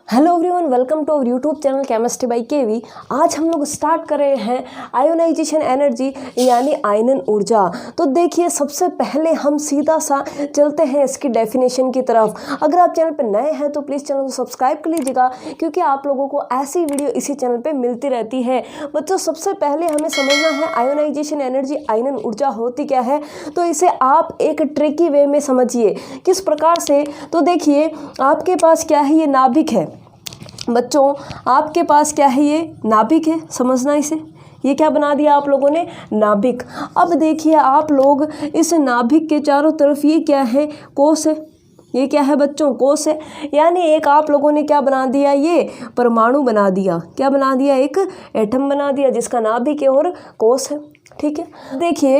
Hello everyone, welcome to our YouTube channel chemistry by KV. आज हम लोग start कर रहे हैं आयोनाइजेशन एनर्जी यानी आयनन ऊर्जा। तो देखिए, सबसे पहले हम सीधा सा चलते हैं इसकी डेफिनेशन की तरफ। अगर आप चैनल पर नए हैं तो प्लीज़ चैनल को सब्सक्राइब कर लीजिएगा, क्योंकि आप लोगों को ऐसी वीडियो इसी चैनल पर मिलती रहती है। बच्चों, सबसे पहले हमें समझना है आयोनाइजेशन एनर्जी आयनन ऊर्जा होती क्या है। तो इसे आप एक ट्रिकी वे में समझिए। किस प्रकार से? तो देखिए, आपके पास क्या है, ये नाभिक है। बच्चों, आपके पास क्या है, ये नाभिक है। समझना इसे, ये क्या बना दिया आप लोगों ने, नाभिक। अब देखिए आप लोग, इस नाभिक के चारों तरफ ये क्या है, कोश है। ये क्या है बच्चों, कोश है। यानी एक आप लोगों ने क्या बना दिया, ये परमाणु बना दिया। क्या बना दिया, एक एटम बना दिया जिसका नाभिक है और कोश है। ठीक है। देखिए,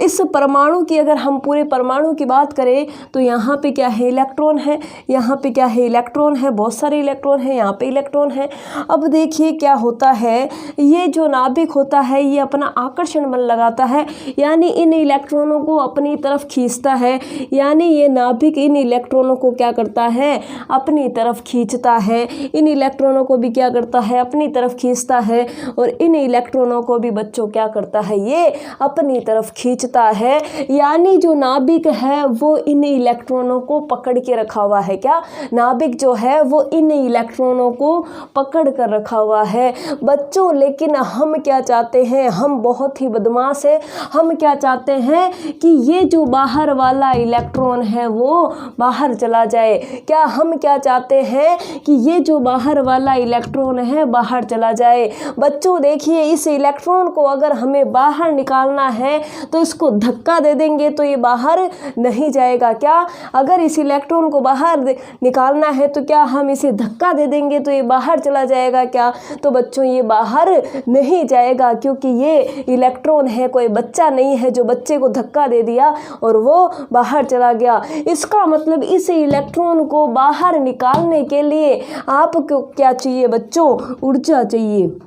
इस परमाणु की अगर हम पूरे परमाणु की बात करें तो यहाँ पे क्या है, इलेक्ट्रॉन है। यहाँ पे क्या है, इलेक्ट्रॉन है। बहुत सारे इलेक्ट्रॉन है, यहाँ पे इलेक्ट्रॉन है। अब देखिए क्या होता है, ये जो नाभिक होता है ये अपना आकर्षण बल लगाता है, यानी इन इलेक्ट्रॉनों को अपनी तरफ खींचता है। यानी ये नाभिक इन इलेक्ट्रॉनों को क्या करता है, अपनी तरफ खींचता है। इन इलेक्ट्रॉनों को भी क्या करता है, अपनी तरफ खींचता है। और इन इलेक्ट्रॉनों को भी बच्चों क्या करता है, ये अपनी तरफ खींचता है। यानी जो नाभिक है वो इन इलेक्ट्रॉनों को पकड़ के रखा हुआ है। क्या, नाभिक जो है वो इन इलेक्ट्रॉनों को पकड़ कर रखा हुआ है बच्चों। लेकिन हम क्या चाहते हैं, हम बहुत ही बदमाश है। हम क्या चाहते हैं कि ये जो बाहर वाला इलेक्ट्रॉन है वो बाहर चला जाए। क्या हम क्या चाहते हैं कि ये जो बाहर वाला इलेक्ट्रॉन है बाहर चला जाए। बच्चों देखिए, इस इलेक्ट्रॉन को अगर हमें बाहर निकालना है तो इसको धक्का दे देंगे तो ये बाहर नहीं जाएगा। क्या, अगर इस इलेक्ट्रॉन को बाहर निकालना है तो क्या हम इसे धक्का दे देंगे तो ये बाहर चला जाएगा। क्या, तो बच्चों ये बाहर नहीं जाएगा, क्योंकि ये इलेक्ट्रॉन है, कोई बच्चा नहीं है जो बच्चे को धक्का दे दिया और वो बाहर चला गया। इसका मतलब इस इलेक्ट्रॉन को बाहर निकालने के लिए आपको क्या चाहिए बच्चों, ऊर्जा चाहिए।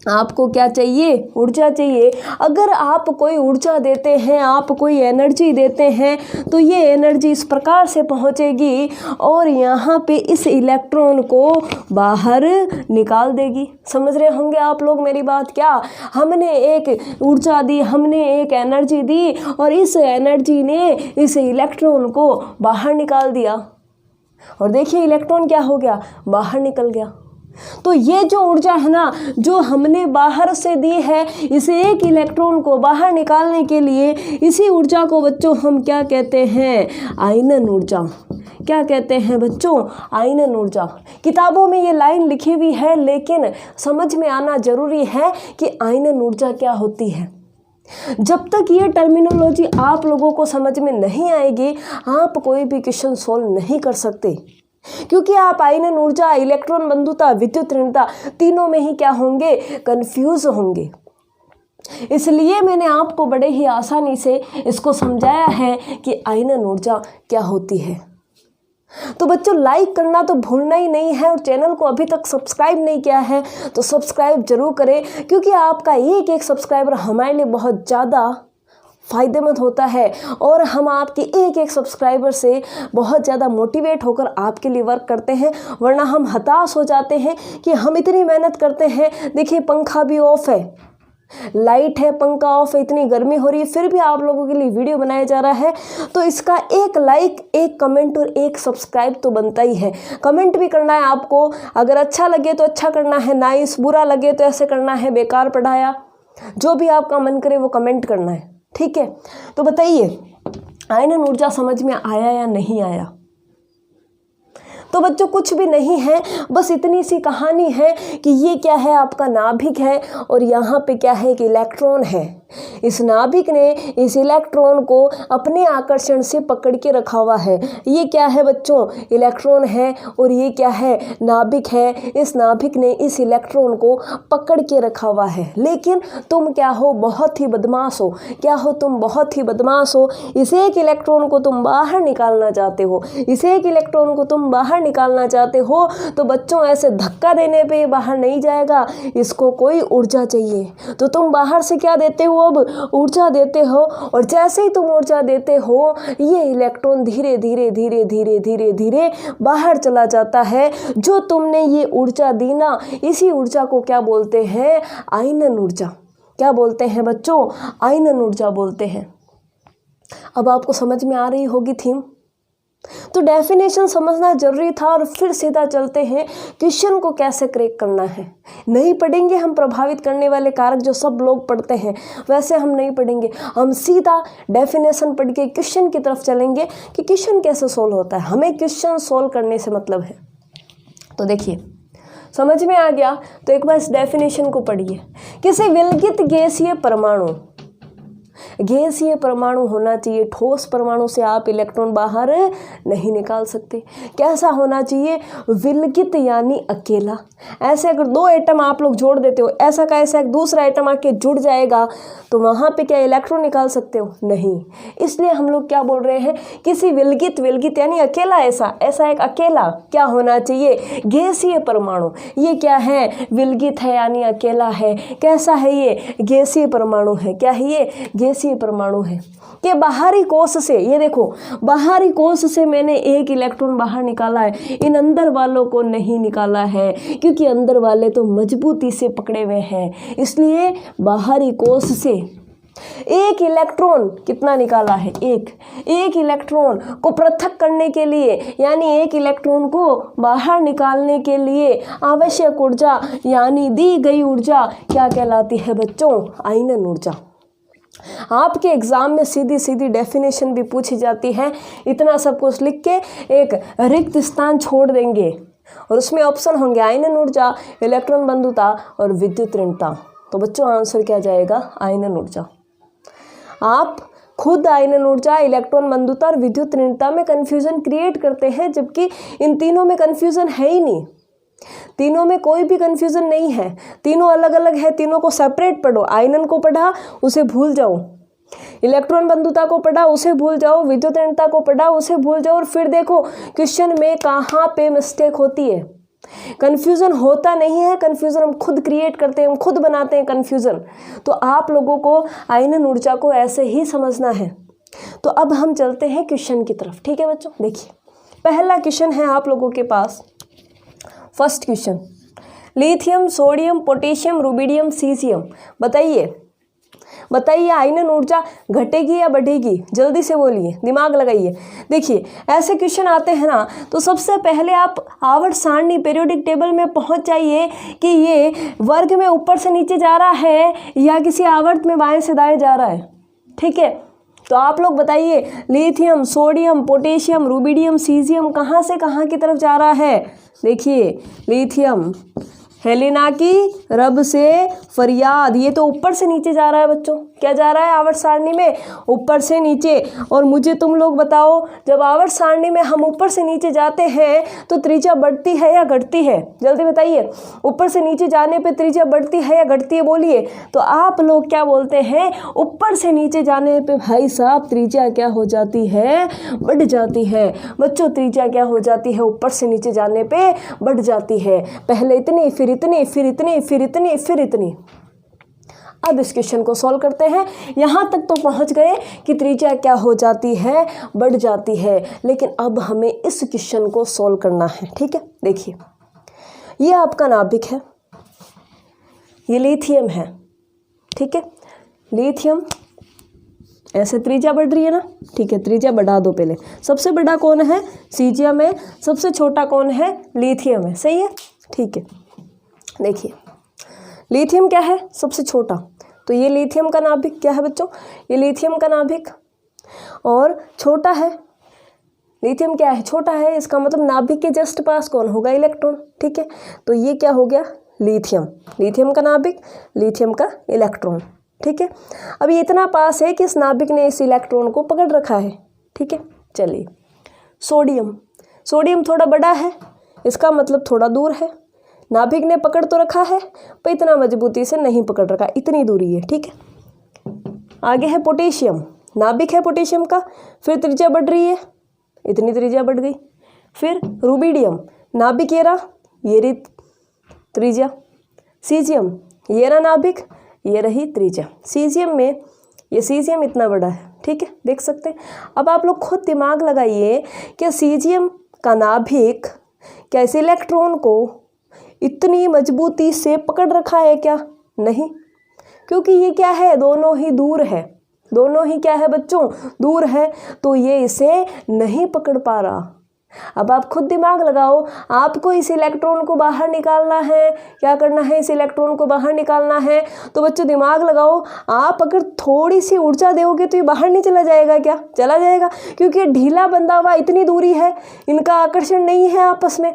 आपको क्या चाहिए, ऊर्जा चाहिए। अगर आप कोई ऊर्जा देते हैं, आप कोई एनर्जी देते हैं, तो ये एनर्जी इस प्रकार से पहुंचेगी और यहाँ पे इस इलेक्ट्रॉन को बाहर निकाल देगी। समझ रहे होंगे आप लोग मेरी बात। क्या, हमने एक ऊर्जा दी, हमने एक एनर्जी दी और इस एनर्जी ने इस इलेक्ट्रॉन को बाहर निकाल दिया। और देखिए इलेक्ट्रॉन क्या हो गया, बाहर निकल गया। तो ये जो ऊर्जा है ना, जो हमने बाहर से दी है, इस एक इलेक्ट्रॉन को बाहर निकालने के लिए, इसी ऊर्जा को बच्चों हम क्या कहते हैं, आयनन ऊर्जा। क्या कहते हैं बच्चों, आयनन ऊर्जा। किताबों में ये लाइन लिखी हुई है, लेकिन समझ में आना जरूरी है कि आयनन ऊर्जा क्या होती है। जब तक ये टर्मिनोलॉजी आप लोगों को समझ में नहीं आएगी, आप कोई भी क्वेश्चन सॉल्व नहीं कर सकते। क्योंकि आप आयनन ऊर्जा, इलेक्ट्रॉन बंधुता, विद्युत ऋणता, तीनों में ही क्या होंगे, कंफ्यूज होंगे। इसलिए मैंने आपको बड़े ही आसानी से इसको समझाया है कि आयनन ऊर्जा क्या होती है। तो बच्चों, लाइक करना तो भूलना ही नहीं है, और चैनल को अभी तक सब्सक्राइब नहीं किया है तो सब्सक्राइब जरूर करें, क्योंकि आपका एक एक सब्सक्राइबर हमारे लिए बहुत ज़्यादा फ़ायदेमंद होता है। और हम आपके एक एक सब्सक्राइबर से बहुत ज़्यादा मोटिवेट होकर आपके लिए वर्क करते हैं, वरना हम हताश हो जाते हैं कि हम इतनी मेहनत करते हैं। देखिए, पंखा भी ऑफ है, लाइट है, पंखा ऑफ है, इतनी गर्मी हो रही है, फिर भी आप लोगों के लिए वीडियो बनाया जा रहा है। तो इसका एक लाइक, एक कमेंट और एक सब्सक्राइब तो बनता ही है। कमेंट भी करना है आपको, अगर अच्छा लगे तो अच्छा करना है, नाइस, बुरा लगे तो ऐसे करना है, बेकार पढ़ाया, जो भी आपका मन करे वो कमेंट करना है। ठीक है। तो बताइए, आयनन ऊर्जा समझ में आया या नहीं आया? तो बच्चों, कुछ भी नहीं है, बस इतनी सी कहानी है कि ये क्या है, आपका नाभिक है और यहाँ पे क्या है, कि इलेक्ट्रॉन है। इस नाभिक ने इस इलेक्ट्रॉन को अपने आकर्षण से पकड़ के रखा हुआ है। ये क्या है बच्चों, इलेक्ट्रॉन है, और ये क्या है, नाभिक है। इस नाभिक ने इस इलेक्ट्रॉन को पकड़ के रखा हुआ है। लेकिन तुम क्या हो, बहुत ही बदमाश हो। क्या हो तुम, बहुत ही बदमाश हो। इस एक इलेक्ट्रॉन को तुम बाहर निकालना चाहते हो, इस एक इलेक्ट्रॉन को तुम बाहर निकालना चाहते हो। तो बच्चों, ऐसे धक्का देने पे बाहर नहीं जाएगा, इसको कोई ऊर्जा चाहिए। तो तुम बाहर से क्या देते हो, अब ऊर्जा देते हो और जैसे ही तुम ऊर्जा देते हो ये इलेक्ट्रॉन धीरे धीरे धीरे धीरे धीरे धीरे बाहर चला जाता है। जो तुमने ये ऊर्जा दी ना, इसी ऊर्जा को क्या बोलते हैं? आयनन ऊर्जा। क्या बोलते हैं बच्चों? आयनन ऊर्जा बोलते हैं। अब आपको समझ में आ रही होगी थीम। तो डेफिनेशन समझना जरूरी था और फिर सीधा चलते हैं क्वेश्चन को कैसे क्रैक करना है। नहीं पढ़ेंगे हम प्रभावित करने वाले कारक जो सब लोग पढ़ते हैं, वैसे हम नहीं पढ़ेंगे। हम सीधा डेफिनेशन पढ़ के क्वेश्चन की तरफ चलेंगे कि क्वेश्चन कैसे सोल्व होता है। हमें क्वेश्चन सोल्व करने से मतलब है। तो देखिए, समझ में आ गया तो एक बार इस डेफिनेशन को पढ़िए। किसी विलगित गैसीय परमाणु होना चाहिए। ठोस परमाणु से आप इलेक्ट्रॉन बाहर नहीं निकाल सकते। कैसा होना चाहिए? विलगित यानी अकेला। ऐसे अगर दो एटम आप लोग जोड़ देते हो, ऐसा का ऐसा एक दूसरा एटम आके जुड़ जाएगा, तो वहाँ पे क्या इलेक्ट्रॉन निकाल सकते हो? नहीं। इसलिए हम लोग क्या बोल रहे हैं? किसी विलगित यानी अकेला, ऐसा एक अकेला क्या होना चाहिए? गैसीय परमाणु। ये क्या है? विलगित है यानी अकेला है। कैसा है ये? गैसीय परमाणु है। क्या है ये? गैसीय परमाणु है। कि बाहरी कोश से, ये देखो, बाहरी कोश से मैंने एक इलेक्ट्रॉन बाहर निकाला है, इन अंदर वालों को नहीं निकाला है, क्योंकि अंदर वाले तो मजबूती से पकड़े हुए हैं। इसलिए बाहरी कोश से एक इलेक्ट्रॉन कितना निकाला है? एक इलेक्ट्रॉन को पृथक करने के लिए, यानी एक इलेक्ट्रॉन को बाहर निकालने के लिए आवश्यक ऊर्जा यानी दी गई ऊर्जा क्या कहलाती है बच्चों? आयनन ऊर्जा। आपके एग्जाम में सीधी सीधी डेफिनेशन भी पूछी जाती है। इतना सब कुछ लिख के एक रिक्त स्थान छोड़ देंगे और उसमें ऑप्शन होंगे आयनन ऊर्जा, इलेक्ट्रॉन बंधुता और विद्युत ऋणता। तो बच्चों आंसर क्या जाएगा? आयनन ऊर्जा। आप खुद आयनन ऊर्जा, इलेक्ट्रॉन बंधुता और विद्युत ऋणता में कंफ्यूजन क्रिएट करते हैं, जबकि इन तीनों में कंफ्यूजन है ही नहीं। तीनों में कोई भी कंफ्यूजन नहीं है। तीनों अलग अलग है, तीनों को सेपरेट पढ़ो। आयनन को पढ़ा, उसे भूल जाओ। इलेक्ट्रॉन बंधुता को पढ़ा, उसे भूल जाओ। विद्युत ऋणता को पढ़ा, उसे भूल जाओ। और फिर देखो क्वेश्चन में कहाँ पे मिस्टेक होती है। कंफ्यूजन होता नहीं है, कंफ्यूजन हम खुद क्रिएट करते हैं, हम खुद बनाते हैं कंफ्यूजन। तो आप लोगों को आयनन ऊर्जा को ऐसे ही समझना है। तो अब हम चलते हैं क्वेश्चन की तरफ। ठीक है बच्चों, देखिए पहला क्वेश्चन है आप लोगों के पास। First question, lithium, sodium, potassium, rubidium, caesium. बताइए आयनन ऊर्जा घटेगी या बढ़ेगी? जल्दी से बोलिए, दिमाग लगाइए। देखिए ऐसे क्वेश्चन आते हैं ना, तो सबसे पहले आप आवर्त सारणी पीरियोडिक टेबल में पहुंच जाइए कि ये वर्ग में ऊपर से नीचे जा रहा है या किसी आवर्त में बाएं से दाएं जा रहा है। ठीक है, तो आप लोग बताइए lithium, sodium, potassium, rubidium, caesium कहाँ से कहाँ की तरफ जा रहा है? देखिए लिथियम, हेलेना की रब से फरियाद, ये तो ऊपर से नीचे जा रहा है बच्चों। क्या जा रहा है आवर्त सारणी में? ऊपर से नीचे। और मुझे तुम लोग बताओ, जब आवर्त सारणी में हम ऊपर से नीचे जाते हैं तो त्रिज्या बढ़ती है या घटती है? जल्दी बताइए, ऊपर से नीचे जाने पे त्रिज्या बढ़ती है या घटती है? बोलिए। तो आप लोग क्या बोलते हैं? ऊपर से नीचे जाने पे भाई साहब त्रिज्या क्या हो जाती है? बढ़ जाती है। बच्चों त्रिज्या क्या हो जाती है? ऊपर से नीचे जाने पे बढ़ जाती है। पहले इतनी, फिर इतनी, फिर इतनी, फिर इतनी, फिर इतनी। अब इस क्वेश्चन को सॉल्व करते हैं। यहाँ तक तो पहुँच गए कि त्रिज्या क्या हो जाती है? बढ़ जाती है। लेकिन अब हमें इस क्वेश्चन को सॉल्व करना है। ठीक है, देखिए ये आपका नाभिक है, ये लिथियम है। ठीक है, लिथियम, ऐसे त्रिज्या बढ़ रही है ना। ठीक है, त्रिज्या बढ़ा दो पहले। सबसे बड़ा कौन है? सीजियम है। सबसे छोटा कौन है? लिथियम है। सही है, ठीक है। देखिए लिथियम क्या है? सबसे छोटा। तो ये लिथियम का नाभिक क्या है बच्चों? ये लिथियम का नाभिक और छोटा है। लिथियम क्या है? छोटा है। इसका मतलब नाभिक के जस्ट पास कौन होगा? इलेक्ट्रॉन। ठीक है, तो ये क्या हो गया? लिथियम। लिथियम का नाभिक, लिथियम का इलेक्ट्रॉन। ठीक है, अब ये इतना पास है कि इस नाभिक ने इस इलेक्ट्रॉन को पकड़ रखा है। ठीक है, चलिए सोडियम। सोडियम थोड़ा बड़ा है, इसका मतलब थोड़ा दूर है। नाभिक ने पकड़ तो रखा है पर इतना मजबूती से नहीं पकड़ रखा, इतनी दूरी है। ठीक है, आगे है पोटेशियम। नाभिक है पोटेशियम का, फिर त्रिज्या बढ़ रही है, इतनी त्रिज्या बढ़ गई। फिर रुबिडियम, नाभिक ये रहा, ये रही त्रिज्या। सीजियम, ये रहा नाभिक, ये रही त्रिज्या। सीजियम में ये सीजियम इतना बड़ा है, ठीक है, देख सकते हैं। अब आप लोग खुद दिमाग लगाइए कि सीजियम का नाभिक क्या इस इलेक्ट्रॉन को इतनी मजबूती से पकड़ रखा है क्या? नहीं, क्योंकि ये क्या है, दोनों ही दूर है, दोनों ही क्या है बच्चों, दूर है, तो ये इसे नहीं पकड़ पा रहा। अब आप खुद दिमाग लगाओ, आपको इस इलेक्ट्रॉन को बाहर निकालना है, क्या करना है, इस इलेक्ट्रॉन को बाहर निकालना है। तो बच्चों दिमाग लगाओ, आप अगर थोड़ी सी ऊर्जा दोगे तो ये बाहर नहीं चला जाएगा क्या? चला जाएगा, क्योंकि ये ढीला बंधा हुआ, इतनी दूरी है, इनका आकर्षण नहीं है आपस में।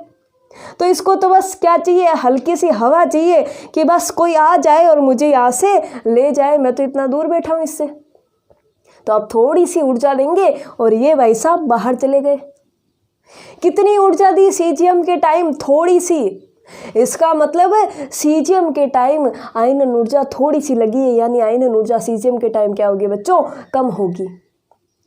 तो इसको तो बस क्या चाहिए, हल्की सी हवा चाहिए कि बस कोई आ जाए और मुझे यहाँ से ले जाए, मैं तो इतना दूर बैठा हूँ इससे। तो आप थोड़ी सी ऊर्जा देंगे और ये भाई साहब बाहर चले गए। कितनी ऊर्जा दी सीजियम के टाइम? थोड़ी सी। इसका मतलब है सीजियम के टाइम आयनन ऊर्जा थोड़ी सी लगी है, यानी आयनन ऊर्जा सीजियम के टाइम क्या होगी बच्चों? कम होगी।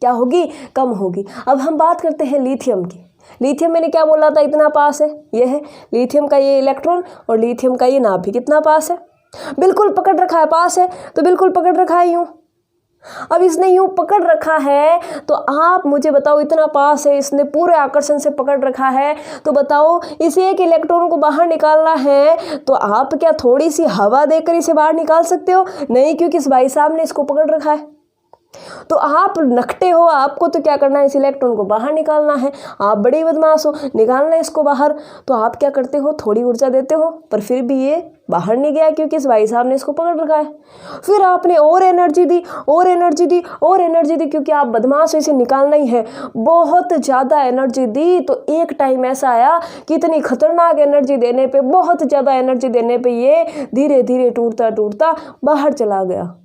क्या होगी? कम होगी। अब हम बात करते हैं लिथियम की। लिथियम मैंने क्या बोला था, इतना पास है, ये है लिथियम का ये इलेक्ट्रॉन और लिथियम का ये नाभिक कितना पास है, बिल्कुल पकड़ रखा है, पास है तो बिल्कुल पकड़ रखा है यूं। अब इसने यूं पकड़ रखा है तो आप मुझे बताओ, इतना पास है, इसने पूरे आकर्षण से पकड़ रखा है, तो बताओ इस एक इलेक्ट्रॉन को बाहर निकालना है तो आप क्या थोड़ी सी हवा देकर इसे बाहर निकाल सकते हो? नहीं, क्योंकि इस भाई साहब ने इसको पकड़ रखा है। तो आप नखटे हो, आपको तो क्या करना है, इस इलेक्ट्रॉन को बाहर निकालना है। आप बड़े बदमाश हो, निकालना है इसको बाहर। तो आप क्या करते हो, थोड़ी ऊर्जा देते हो, पर फिर भी ये बाहर नहीं गया क्योंकि इस भाई साहब ने इसको पकड़ रखा है। फिर आपने और एनर्जी दी, और एनर्जी दी, और एनर्जी दी, क्योंकि आप बदमाश हो, इसे निकालना ही है। बहुत ज़्यादा एनर्जी दी तो एक टाइम ऐसा आया कि इतनी खतरनाक एनर्जी देने पे, बहुत ज़्यादा एनर्जी देने पे ये धीरे धीरे टूटता टूटता बाहर चला गया।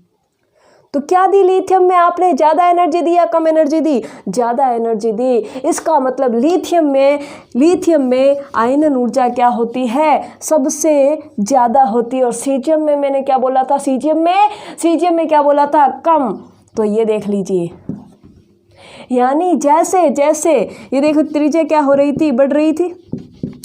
तो क्या दी लिथियम में आपने, ज़्यादा एनर्जी दी या कम एनर्जी दी? ज़्यादा एनर्जी दी। इसका मतलब लिथियम में आयनन ऊर्जा क्या होती है, सबसे ज़्यादा होती है। और सीजियम में मैंने क्या बोला था, सीजियम में क्या बोला था, कम। तो ये देख लीजिए, यानी जैसे जैसे ये देखो त्रिज्या क्या हो रही थी, बढ़ रही थी,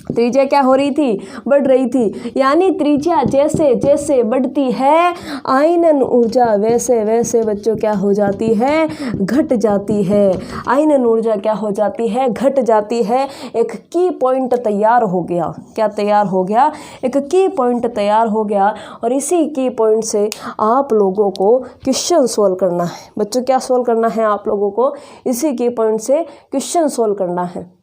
त्रिज्या क्या हो रही थी, बढ़ रही थी। यानी त्रिज्या जैसे जैसे बढ़ती है आयनन ऊर्जा वैसे वैसे बच्चों क्या हो जाती है, घट जाती है। आयनन ऊर्जा क्या हो जाती है, घट जाती है। एक की पॉइंट तैयार हो गया। क्या तैयार हो गया? एक की पॉइंट तैयार हो गया। और इसी की पॉइंट से आप लोगों को क्वेश्चन सोल्व करना है बच्चों। क्या सोल्व करना है आप लोगों को? इसी की पॉइंट से क्वेश्चन सोल्व करना है।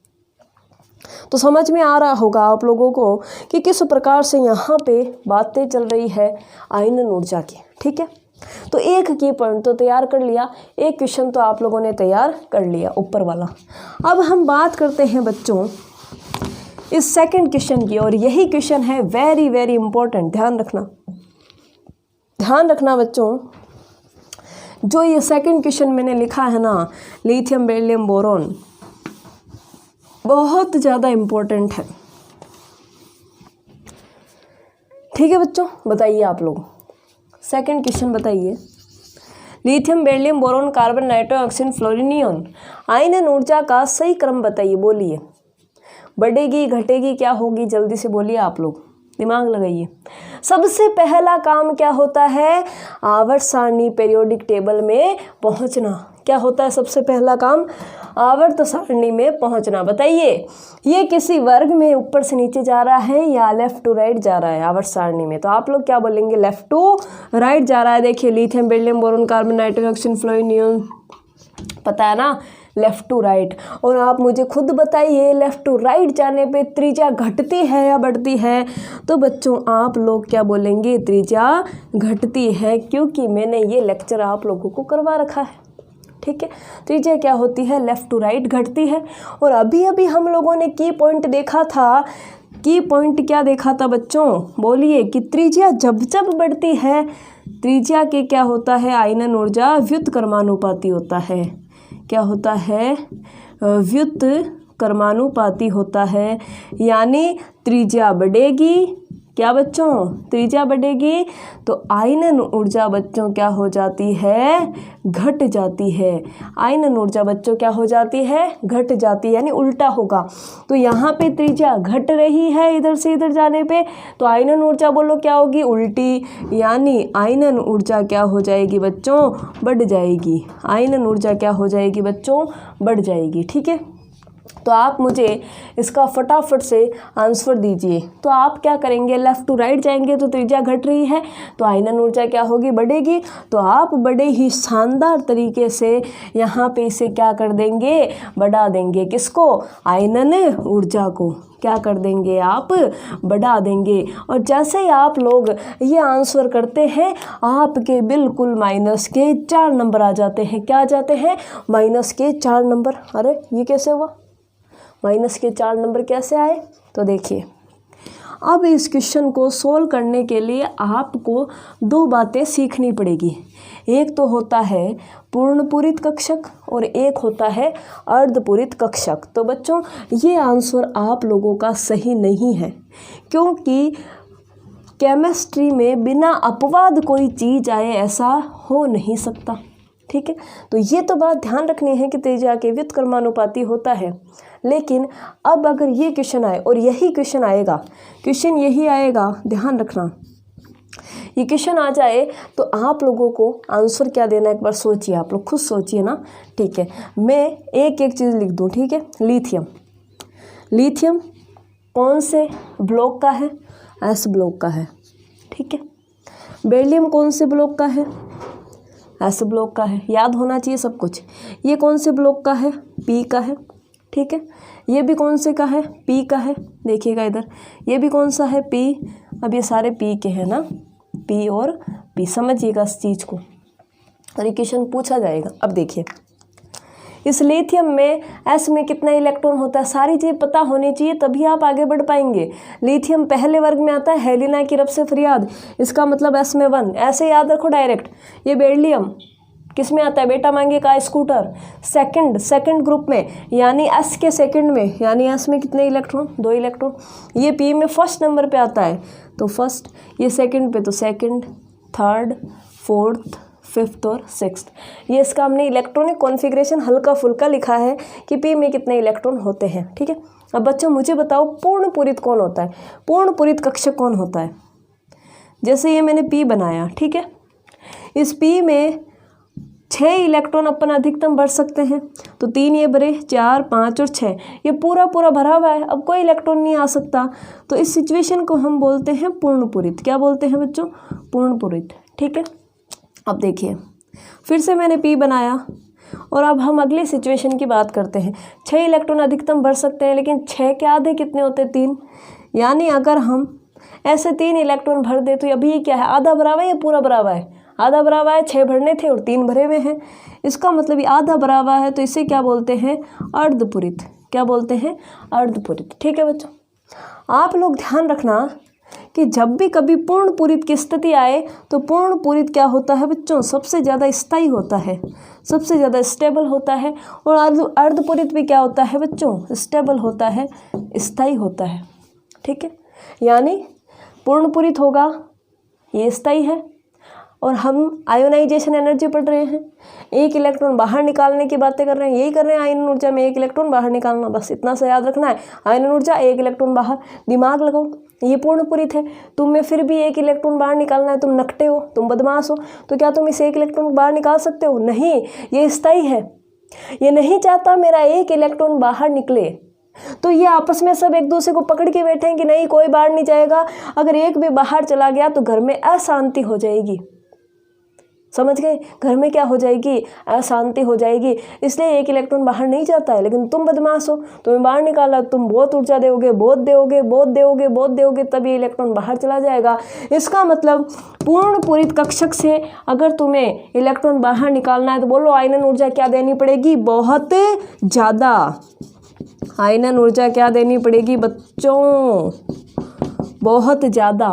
तो समझ में आ रहा होगा आप लोगों को कि किस प्रकार से यहाँ पे बातें चल रही है आयनन ऊर्जा की, ठीक है। तो एक की पॉइंट तो तैयार कर लिया, एक क्वेश्चन तो आप लोगों ने तैयार कर लिया ऊपर वाला। अब हम बात करते हैं बच्चों इस सेकंड क्वेश्चन की, और यही क्वेश्चन है वेरी वेरी इंपॉर्टेंट। ध्यान रखना बच्चों, जो ये सेकंड क्वेश्चन मैंने लिखा है ना, लिथियम बेरिलियम बोरॉन, बहुत ज़्यादा इम्पोर्टेंट है, ठीक है बच्चों। बताइए आप लोग, सेकंड क्वेश्चन बताइए। Lithium beryllium boron carbon nitrogen oxygen fluorine neon, आयनन ऊर्जा का सही क्रम बताइए। बोलिए, बढ़ेगी घटेगी क्या होगी, जल्दी से बोलिए आप लोग, दिमाग लगाइए। सबसे पहला काम क्या होता है, आवर्त सारणी पीरियोडिक टेबल में पहुंचना। क्या होता है सबसे पहला काम, आवर्त सारणी में पहुंचना। बताइए, ये किसी वर्ग में ऊपर से नीचे जा रहा है या लेफ्ट टू राइट जा रहा है आवर्त सारणी में? तो आप लोग क्या बोलेंगे, लेफ्ट टू राइट जा रहा है। देखिए, lithium beryllium boron carbon nitrogen oxygen fluorine neon, पता है ना, लेफ्ट टू राइट। और आप मुझे खुद बताइए, लेफ्ट टू राइट जाने पे त्रिज्या घटती है या बढ़ती है? तो बच्चों आप लोग क्या बोलेंगे, त्रिज्या घटती है, क्योंकि मैंने ये लेक्चर आप लोगों को करवा रखा है, ठीक है। त्रिज्या क्या होती है, लेफ्ट टू राइट घटती है। और अभी अभी हम लोगों ने की पॉइंट देखा था, की पॉइंट क्या देखा था बच्चों, बोलिए, कि त्रिज्या जब जब बढ़ती है, त्रिज्या के क्या होता है, आयनन ऊर्जा व्युत्क्रमानुपाती होता है। क्या होता है, व्युत्क्रमानुपाती होता है। यानी त्रिज्या बढ़ेगी, क्या बच्चों, त्रिज्या बढ़ेगी तो आयनन ऊर्जा बच्चों क्या हो जाती है, घट जाती है। आयनन ऊर्जा बच्चों क्या हो जाती है, घट जाती है, यानी उल्टा होगा। तो यहाँ पे त्रिज्या घट रही है इधर से इधर जाने पे, तो आयनन ऊर्जा बोलो क्या होगी, उल्टी, यानी आयनन ऊर्जा क्या हो जाएगी बच्चों, बढ़ जाएगी। आयनन ऊर्जा क्या हो जाएगी बच्चों, बढ़ जाएगी। ठीक है, तो आप मुझे इसका फटाफट से आंसर दीजिए। तो आप क्या करेंगे, लेफ़्ट टू राइट जाएंगे तो त्रिज्या घट रही है तो आयनन ऊर्जा क्या होगी, बढ़ेगी। तो आप बड़े ही शानदार तरीके से यहाँ पे इसे क्या कर देंगे, बढ़ा देंगे। किसको, आयनन ऊर्जा को क्या कर देंगे, आप बढ़ा देंगे। और जैसे ही आप लोग ये आंसर करते हैं आपके बिल्कुल माइनस के 4 नंबर आ जाते हैं। क्या आ जाते हैं, माइनस के 4 नंबर। अरे ये कैसे हुआ, माइनस के 4 नंबर कैसे आए, तो देखिए अब इस क्वेश्चन को सोल्व करने के लिए आपको 2 बातें सीखनी पड़ेगी। एक तो होता है पूर्णपूरित कक्षक और एक होता है अर्धपूरित कक्षक। तो बच्चों ये आंसर आप लोगों का सही नहीं है, क्योंकि केमिस्ट्री में बिना अपवाद कोई चीज़ आए ऐसा हो नहीं सकता। ठीक है, तो ये तो बात ध्यान रखनी है कि त्रिज्या के व्युत्क्रमानुपाती होता है। लेकिन अब अगर ये क्वेश्चन आए, और यही क्वेश्चन आएगा, क्वेश्चन यही आएगा, ध्यान रखना, ये क्वेश्चन आ जाए तो आप लोगों को आंसर क्या देना, एक बार सोचिए, आप लोग खुद सोचिए ना। ठीक है, मैं एक एक चीज़ लिख दूँ। ठीक है, लिथियम, लिथियम कौन से ब्लॉक का है, एस ब्लॉक का है। ठीक है, बेरिलियम कौन से ब्लॉक का है, एस ब्लॉक का है। याद होना चाहिए सब कुछ। ये कौन से ब्लॉक का है, पी का है। ठीक है, ये भी कौन से का है, पी का है। देखिएगा इधर, ये भी कौन सा है, पी। अब ये सारे पी के हैं ना, पी और पी, समझिएगा इस चीज़ को, और ये क्वेश्चन पूछा जाएगा। अब देखिए इस लिथियम में एस में कितना इलेक्ट्रॉन होता है, सारी चीज़ पता होनी चाहिए, तभी आप आगे बढ़ पाएंगे। लिथियम पहले वर्ग में आता है, हेलिना की रब से फरियाद, इसका मतलब एस में 1, ऐसे याद रखो डायरेक्ट। ये बेरिलियम किस में आता है, बेटा मांगे का स्कूटर, सेकंड ग्रुप में, यानी एस के सेकंड में, यानी एस में कितने इलेक्ट्रॉन, 2 इलेक्ट्रॉन। ये पी में फर्स्ट नंबर पे आता है तो फर्स्ट, ये सेकंड पे तो सेकंड, थर्ड, फोर्थ, फिफ्थ और सिक्स्थ। ये इसका हमने इलेक्ट्रॉनिक कॉन्फ़िगरेशन हल्का फुल्का लिखा है कि पी में कितने इलेक्ट्रॉन होते हैं। ठीक है, अब बच्चों मुझे बताओ पूर्णपूरित कौन होता है, पूर्णपूरित कक्षक कौन होता है। जैसे ये मैंने पी बनाया, ठीक है, इस पी में 6 इलेक्ट्रॉन अपन अधिकतम भर सकते हैं, तो 3 ये भरे, 4, 5 और 6, ये पूरा भरा हुआ है, अब कोई इलेक्ट्रॉन नहीं आ सकता। तो इस सिचुएशन को हम बोलते हैं पूर्णपूरित। क्या बोलते हैं बच्चों, पूर्णपूरित। ठीक है, अब देखिए फिर से मैंने पी बनाया और अब हम अगले सिचुएशन की बात करते हैं। 6 इलेक्ट्रॉन अधिकतम भर सकते हैं, लेकिन 6 के आधे कितने होते हैं, 3। यानी अगर हम ऐसे 3 इलेक्ट्रॉन भर दे तो अभी ये क्या है, आधा भरा हुआ है या पूरा भरा हुआ है, आधा भरा हुआ है। 6 भरने थे और 3 भरे हुए हैं, इसका मतलब ये आधा भरा हुआ है, तो इसे क्या बोलते हैं, अर्धपूरित। क्या बोलते हैं, अर्धपूरित। ठीक है बच्चों, आप लोग ध्यान रखना कि जब भी कभी पूर्णपूरित की स्थिति आए तो पूर्णपूरित क्या होता है बच्चों, सबसे ज़्यादा स्थायी होता है, सबसे ज़्यादा स्टेबल होता है। और अर्धपूरित भी क्या होता है बच्चों, स्टेबल होता है, स्थायी होता है। ठीक है, यानी पूर्णपूरित होगा, ये स्थायी है, और हम आयोनाइजेशन एनर्जी पढ़ रहे हैं, 1 इलेक्ट्रॉन बाहर निकालने की बातें कर रहे हैं, यही कर रहे हैं। आयनन ऊर्जा में 1 इलेक्ट्रॉन बाहर निकालना, बस इतना सा याद रखना है। आयनन ऊर्जा 1 इलेक्ट्रॉन बाहर, दिमाग लगाओ, ये पूर्णपूरित है। तुम में फिर भी 1 इलेक्ट्रॉन बाहर निकालना है, तुम नकटे हो, तुम बदमाश हो, तो क्या तुम इस 1 इलेक्ट्रॉन बाहर निकाल सकते हो, नहीं, ये स्थायी है। ये नहीं चाहता मेरा 1 इलेक्ट्रॉन बाहर निकले, तो ये आपस में सब एक दूसरे को पकड़ के बैठे हैं कि नहीं कोई बाहर नहीं जाएगा। अगर एक भी बाहर चला गया तो घर में अशांति हो जाएगी, समझ गए, घर में क्या हो जाएगी, अशांति हो जाएगी। इसलिए 1 इलेक्ट्रॉन बाहर नहीं जाता है, लेकिन तुम बदमाश हो, तुम्हें बाहर निकाला, तुम बहुत ऊर्जा दोगे, बहुत दोगे, तब ये इलेक्ट्रॉन बाहर चला जाएगा। इसका मतलब पूर्णपूरित कक्षक से अगर तुम्हें इलेक्ट्रॉन बाहर निकालना है तो बोलो आयनन ऊर्जा क्या देनी पड़ेगी, बहुत ज़्यादा। आयनन ऊर्जा क्या देनी पड़ेगी बच्चों, बहुत ज़्यादा।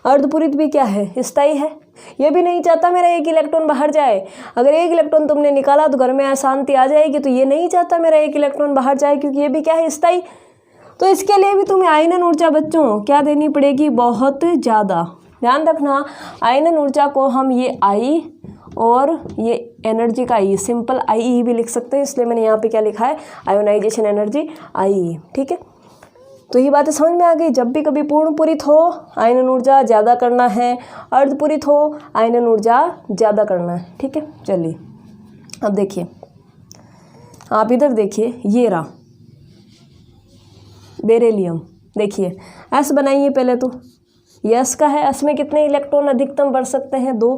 अर्धपूरित भी क्या है, स्थायी है, ये भी नहीं चाहता मेरा 1 इलेक्ट्रॉन बाहर जाए। अगर 1 इलेक्ट्रॉन तुमने निकाला तो घर में अशांति आ जाएगी, तो ये नहीं चाहता मेरा 1 इलेक्ट्रॉन बाहर जाए, क्योंकि ये भी क्या है, स्थायी। तो इसके लिए भी तुम्हें आयनन ऊर्जा बच्चों क्या देनी पड़ेगी, बहुत ज़्यादा। ध्यान रखना, आयनन ऊर्जा को हम ये आई और ये एनर्जी का आई, सिंपल आई भी लिख सकते हैं, इसलिए मैंने यहाँ पे क्या लिखा है, आयोनाइजेशन एनर्जी आई। ठीक है, तो ये बातें समझ में आ गई। जब भी कभी पूर्ण पूरित हो आयनन ऊर्जा ज़्यादा करना है, अर्धपूरित हो आयनन ऊर्जा ज़्यादा करना है। ठीक है, चलिए अब देखिए, आप इधर देखिए, ये रहा बेरिलियम। देखिए एस बनाइए पहले, तो ये एस का है, एस में कितने इलेक्ट्रॉन अधिकतम भर सकते हैं, 2।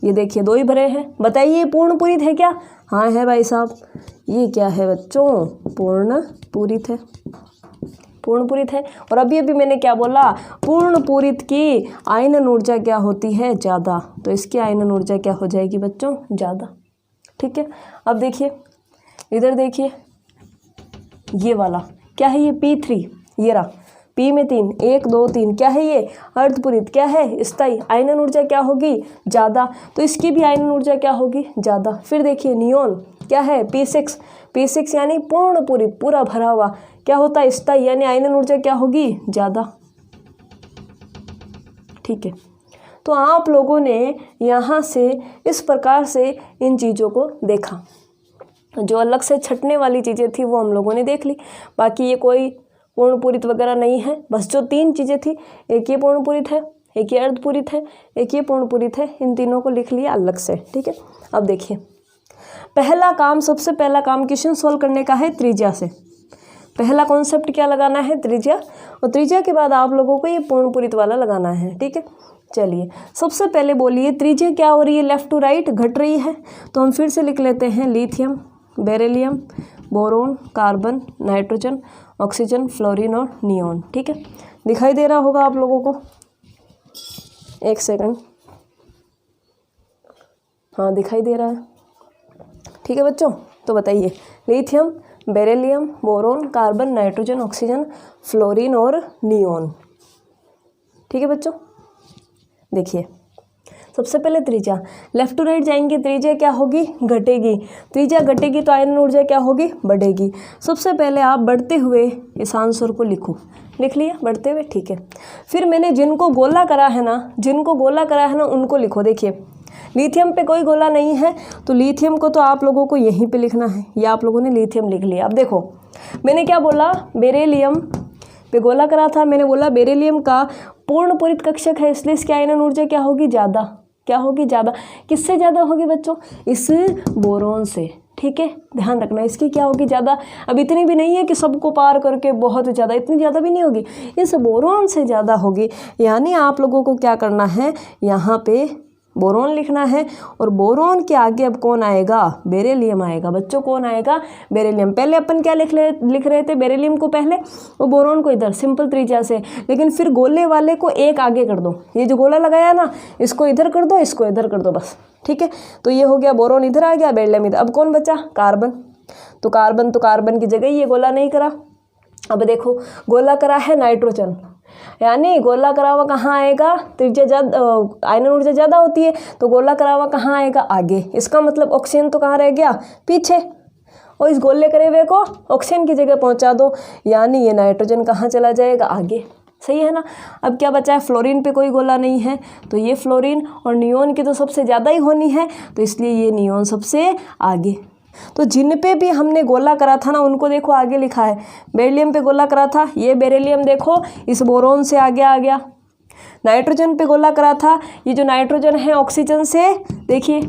ये देखिए 2 ही भरे हैं। बताइए पूर्ण पूरित है क्या? हाँ है भाई साहब। ये क्या है बच्चों, पूर्ण पूरित है, पूर्ण पूरित है। और अभी मैंने क्या बोला, पूर्ण पूरित की आयनन ऊर्जा क्या होती है, ज़्यादा, तो इसकी आयनन ऊर्जा क्या हो जाएगी बच्चों, ज़्यादा। ठीक है, अब देखिए इधर देखिए, ये वाला क्या है, ये P3, ये रहा P में 3, 1 2 3, क्या है ये, अर्धपूरित, क्या है, स्थायी, आयनन ऊर्जा क्या होगी, ज़्यादा, तो इसकी भी आयनन ऊर्जा क्या होगी, ज़्यादा। फिर देखिए नियोन क्या है, P6, P6 यानी पूर्ण पूरित, पूरा भरा हुआ, क्या होता है, स्थायी, यानी आयनन ऊर्जा क्या होगी, ज़्यादा। ठीक है, तो आप लोगों ने यहाँ से इस प्रकार से इन चीज़ों को देखा। जो अलग से छटने वाली चीज़ें थी वो हम लोगों ने देख ली, बाकी ये कोई पूर्ण पूरित वगैरह नहीं है। बस जो 3 चीज़ें थी, एक ये पूर्ण पूरित है, एक ये अर्धपूरित है, एक ये पूर्ण पूरित है, इन तीनों को लिख लिया अलग से। ठीक है, अब देखिए पहला काम, सबसे पहला काम क्वेश्चन सॉल्व करने का है त्रिज्या से। पहला कॉन्सेप्ट क्या लगाना है, त्रिज्या, और त्रिज्या के बाद आप लोगों को ये पूर्ण पूरित वाला लगाना है। ठीक है, चलिए सबसे पहले बोलिए त्रिज्या क्या हो रही है, लेफ्ट टू राइट घट रही है, तो हम फिर से लिख लेते हैं lithium, beryllium, boron, carbon, nitrogen, oxygen, fluorine और नियोन। ठीक है, दिखाई दे रहा होगा आप लोगों को, एक सेकंड, हाँ दिखाई दे रहा है। ठीक है बच्चों, तो बताइए lithium, beryllium, boron, carbon, nitrogen, oxygen, fluorine और नियोन। ठीक है बच्चों, देखिए सबसे पहले त्रिज्या, लेफ्ट टू राइट जाएंगे, त्रिज्या क्या होगी, घटेगी, त्रिज्या घटेगी तो आयनन ऊर्जा क्या होगी, बढ़ेगी। सबसे पहले आप बढ़ते हुए इस आंसर को लिखो, लिख लिया बढ़ते हुए। ठीक है, फिर मैंने जिनको गोला करा है ना, उनको लिखो। देखिए लिथियम पे कोई गोला नहीं है, तो लिथियम को तो आप लोगों को यहीं पे लिखना है, ये आप लोगों ने लिथियम लिख लिया। अब देखो मैंने क्या बोला, बेरिलियम पे गोला करा था, मैंने बोला बेरिलियम का पूर्ण पूरित कक्षक है, इसलिए इसकी आयनन ऊर्जा क्या होगी, ज़्यादा। क्या होगी, ज़्यादा। किससे ज़्यादा होगी बच्चों, इस बोरोन से। ठीक है, ध्यान रखना, इसकी क्या होगी, ज़्यादा। अब इतनी भी नहीं है कि सबको पार करके बहुत ज़्यादा, इतनी ज़्यादा भी नहीं होगी, इस बोरोन से ज़्यादा होगी। यानी आप लोगों को क्या करना है, यहाँ पे बोरोन लिखना है, और बोरोन के आगे अब कौन आएगा, बेरिलियम आएगा। बच्चों कौन आएगा, बेरिलियम। पहले अपन क्या लिख रहे थे, बेरिलियम को पहले, और बोरोन को इधर, सिंपल त्रिज्या से। लेकिन फिर गोले वाले को एक आगे कर दो, ये जो गोला लगाया ना, इसको इधर कर दो, इसको इधर कर दो, बस। ठीक है, तो ये हो गया, बोरोन इधर आ गया, बेरिलियम इधर। अब कौन बचा, कार्बन। तो कार्बन की जगह ये गोला नहीं करा। अब देखो गोला करा है नाइट्रोजन, यानी गोला करा हुआ कहाँ आएगा, त्रिज्या ज़्यादा, आयनन ऊर्जा ज़्यादा होती है, तो गोला करा हुआ कहाँ आएगा, आगे। इसका मतलब ऑक्सीजन तो कहाँ रह गया, पीछे, और इस गोले करे हुए को ऑक्सीजन की जगह पहुँचा दो, यानी ये नाइट्रोजन कहाँ चला जाएगा, आगे। सही है ना। अब क्या बचा है, फ्लोरीन पे कोई गोला नहीं है, तो ये फ्लोरीन, और नियोन की तो सबसे ज़्यादा ही होनी है, तो इसलिए ये नियोन सबसे आगे। तो जिन पे भी हमने गोला करा था ना, उनको देखो आगे लिखा है। बेरिलियम पे गोला करा था, ये बेरिलियम देखो इस बोरोन से आगे आ गया। नाइट्रोजन पे गोला करा था, ये जो नाइट्रोजन है ऑक्सीजन से, देखिए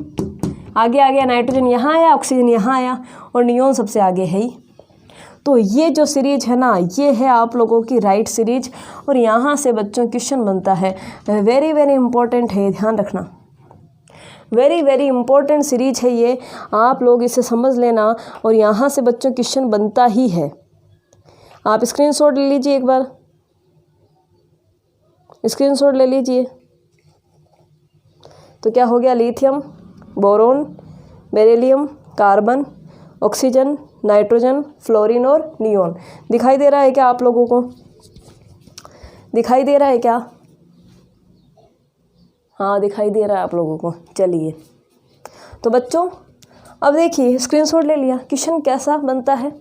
आगे आ गया, नाइट्रोजन यहाँ आया, ऑक्सीजन यहाँ आया, और नियोन सबसे आगे है ही। तो ये जो सीरीज है ना, ये है आप लोगों की राइट सीरीज, और यहाँ से बच्चों क्वेश्चन बनता है। वेरी वेरी इंपॉर्टेंट है, ध्यान रखना, वेरी वेरी इंपॉर्टेंट सीरीज है ये, आप लोग इसे समझ लेना, और यहाँ से बच्चों क्वेश्चन बनता ही है। आप स्क्रीनशॉट ले लीजिए, एक बार स्क्रीनशॉट ले लीजिए। तो क्या हो गया, lithium, boron, beryllium, carbon, oxygen, nitrogen, fluorine और नियोन। दिखाई दे रहा है क्या आप लोगों को, दिखाई दे रहा है क्या, हाँ दिखाई दे रहा है आप लोगों को। चलिए तो बच्चों अब देखिए, स्क्रीनशॉट ले लिया, क्वेश्चन कैसा बनता है।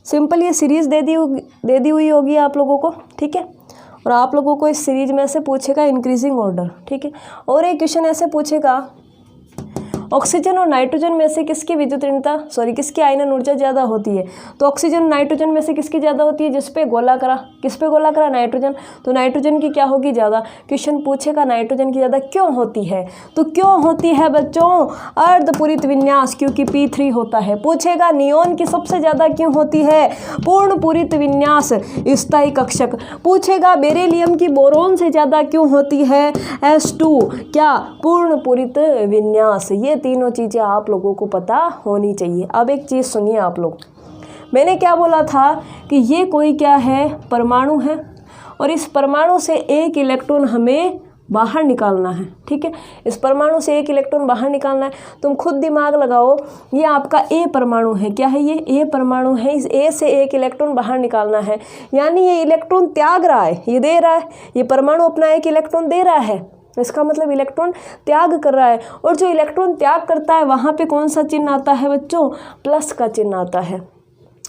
सिंपल ये सीरीज़ दे दी हुई होगी आप लोगों को, ठीक है। और आप लोगों को इस सीरीज में से पूछेगा इंक्रीजिंग ऑर्डर, ठीक है। और एक क्वेश्चन ऐसे पूछेगा ऑक्सीजन और नाइट्रोजन में से किसकी विद्युत ऋणता किसकी आयनन ऊर्जा ज़्यादा होती है। तो ऑक्सीजन नाइट्रोजन में से किसकी ज़्यादा होती है, जिस पे गोला करा, किस पे गोला करा, नाइट्रोजन। तो नाइट्रोजन की क्या होगी ज़्यादा। क्वेश्चन पूछेगा नाइट्रोजन की ज़्यादा क्यों होती है। तो क्यों होती है बच्चों, अर्धपूरित विन्यास, क्योंकि P3 होता है। पूछेगा नियोन की सबसे ज़्यादा क्यों होती है, पूर्ण पूरित विन्यास, स्थायी कक्षक। पूछेगा बेरिलियम की बोरोन से ज़्यादा क्यों होती है, S2, क्या, पूर्ण पूरित विन्यास। ये तीनों चीज़ें आप लोगों को पता होनी चाहिए। अब एक चीज़ सुनिए आप लोग, मैंने क्या बोला था कि ये कोई क्या है, परमाणु है, और इस परमाणु से एक इलेक्ट्रॉन हमें बाहर निकालना है, ठीक है। इस परमाणु से एक इलेक्ट्रॉन बाहर निकालना है। तुम खुद दिमाग लगाओ, ये आपका ए परमाणु है, क्या है ये, ए परमाणु है। इस ए से एक इलेक्ट्रॉन बाहर निकालना है, यानी ये इलेक्ट्रॉन त्याग रहा है, ये दे रहा है, ये परमाणु अपना एक इलेक्ट्रॉन दे रहा है, इसका मतलब इलेक्ट्रॉन त्याग कर रहा है। और जो इलेक्ट्रॉन त्याग करता है वहाँ पे कौन सा चिन्ह आता है बच्चों, प्लस का चिन्ह आता है।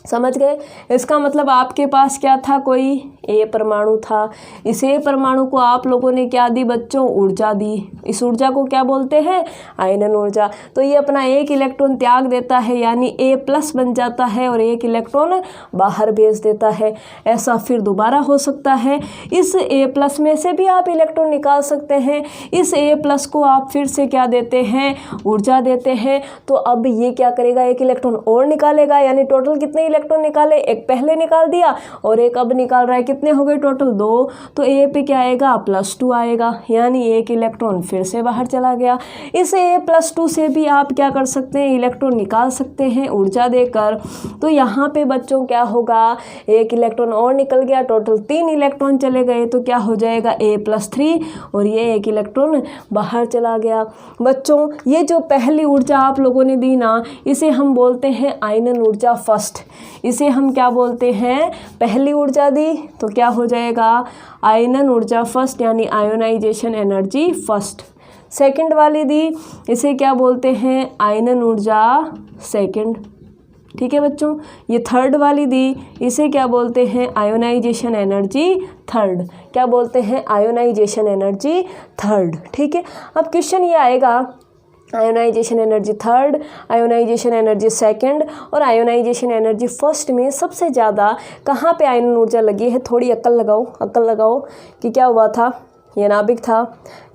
समझ गए। इसका मतलब आपके पास क्या था, कोई ए परमाणु था। इस ए परमाणु को आप लोगों ने क्या दी बच्चों, ऊर्जा दी। इस ऊर्जा को क्या बोलते हैं, आयनन ऊर्जा। तो ये अपना एक इलेक्ट्रॉन त्याग देता है, यानी ए प्लस बन जाता है, और एक इलेक्ट्रॉन बाहर भेज देता है। ऐसा फिर दोबारा हो सकता है। इस ए प्लस में से भी आप इलेक्ट्रॉन निकाल सकते हैं। इस ए प्लस को आप फिर से क्या देते हैं, ऊर्जा देते हैं। तो अब ये क्या करेगा, एक इलेक्ट्रॉन और निकालेगा, यानी टोटल कितने इलेक्ट्रॉन निकाले, एक पहले निकाल दिया और एक अब निकाल रहा है। कितने हो गए टोटल, 2। तो ए पे क्या आएगा, +2 आएगा, यानी एक इलेक्ट्रॉन फिर से बाहर चला गया। इस A+2 से भी आप क्या कर सकते हैं, इलेक्ट्रॉन निकाल सकते हैं ऊर्जा देकर। तो यहाँ पे बच्चों क्या होगा, एक इलेक्ट्रॉन और निकल गया, टोटल 3 इलेक्ट्रॉन चले गए। तो क्या हो जाएगा, A+3, और ये एक इलेक्ट्रॉन बाहर चला गया। बच्चों ये जो पहली ऊर्जा आप लोगों ने दी ना, इसे हम बोलते हैं आयनन ऊर्जा फर्स्ट। इसे हम क्या बोलते हैं, पहली ऊर्जा दी, तो क्या हो जाएगा, आयनन ऊर्जा फर्स्ट, यानी आयोनाइजेशन एनर्जी फर्स्ट। सेकंड वाली दी, इसे क्या बोलते हैं, आयनन ऊर्जा सेकंड, ठीक है बच्चों। ये थर्ड वाली दी, इसे क्या बोलते हैं, आयोनाइजेशन एनर्जी थर्ड। क्या बोलते हैं, आयोनाइजेशन एनर्जी थर्ड, ठीक है। अब क्वेश्चन ये आएगा, ionization energy third, ionization energy second और आयोनाइजेशन एनर्जी फर्स्ट में सबसे ज़्यादा कहाँ पे आयनन ऊर्जा लगी है। थोड़ी अक्ल लगाओ कि क्या हुआ था। ये नाभिक था,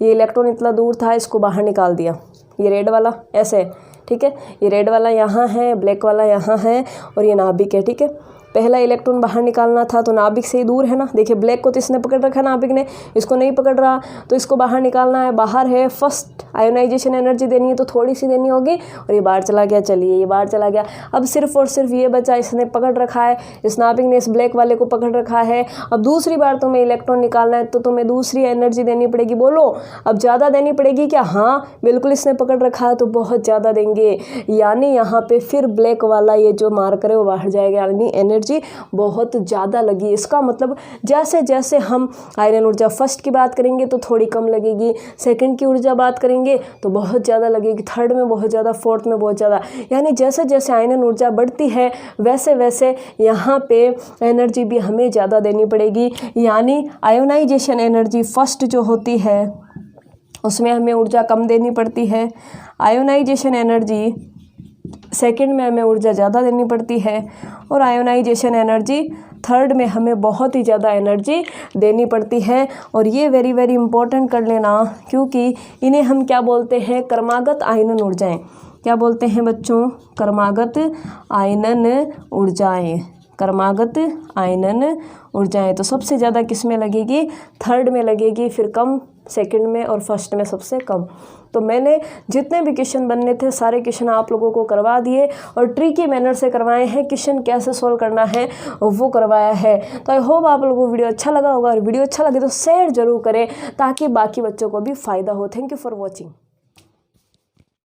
ये इलेक्ट्रॉन इतना दूर था, इसको बाहर निकाल दिया, ये रेड वाला ऐसे, ठीक है। ये रेड वाला यहाँ है, ब्लैक वाला यहाँ है, और ये नाभिक है, ठीक है। पहला इलेक्ट्रॉन बाहर निकालना था, तो नाभिक से ही दूर है ना। देखिए ब्लैक को तो इसने पकड़ रखा, नाभिक ने, इसको नहीं पकड़ रहा, तो इसको बाहर निकालना है। बाहर है, फर्स्ट आयोनाइजेशन एनर्जी देनी है, तो थोड़ी सी देनी होगी, और ये बाहर चला गया। चलिए ये बाहर चला गया। अब सिर्फ और सिर्फ ये बचा, इसने पकड़ रखा है, इस नाभिक ने इस ब्लैक वाले को पकड़ रखा है। अब दूसरी बार तुम्हें इलेक्ट्रॉन निकालना है, तो तुम्हें दूसरी एनर्जी देनी पड़ेगी। बोलो अब ज़्यादा देनी पड़ेगी क्या, हाँ बिल्कुल, इसने पकड़ रखा है तो बहुत ज़्यादा देंगे, यानी यहाँ पे फिर ब्लैक वाला ये जो मार्कर है वो बाहर जाएगा, यानी एनर्जी बहुत ज़्यादा लगी। इसका मतलब जैसे जैसे हम आयरन ऊर्जा फर्स्ट की बात करेंगे तो थोड़ी कम लगेगी, सेकंड की ऊर्जा बात करेंगे तो बहुत ज़्यादा लगेगी, थर्ड में बहुत ज़्यादा, फोर्थ में बहुत ज़्यादा। यानी जैसे जैसे आयरन ऊर्जा बढ़ती है वैसे वैसे यहाँ पे एनर्जी भी हमें ज़्यादा देनी पड़ेगी। यानी आयोनाइजेशन एनर्जी फर्स्ट जो होती है उसमें हमें ऊर्जा कम देनी पड़ती है, आयोनाइजेशन एनर्जी सेकंड में हमें ऊर्जा ज़्यादा देनी पड़ती है, और आयोनाइजेशन एनर्जी थर्ड में हमें बहुत ही ज़्यादा एनर्जी देनी पड़ती है। और ये वेरी वेरी इंपॉर्टेंट कर लेना, क्योंकि इन्हें हम क्या बोलते हैं, क्रमागत आयनन ऊर्जाएं। क्या बोलते हैं बच्चों, क्रमागत आयनन ऊर्जाएं, क्रमागत आयनन ऊर्जाएं। तो सबसे ज़्यादा किस में लगेगी, थर्ड में लगेगी, फिर कम सेकंड में, और फर्स्ट में सबसे कम। तो मैंने जितने भी क्वेश्चन बनने थे सारे क्वेश्चन आप लोगों को करवा दिए, और ट्रिकी मैनर से करवाए हैं, क्वेश्चन कैसे सोल्व करना है वो करवाया है। तो आई होप आप लोगों को वीडियो अच्छा लगा होगा, और वीडियो अच्छा लगे तो शेयर जरूर करें ताकि बाकी बच्चों को भी फ़ायदा हो। Thank you for watching.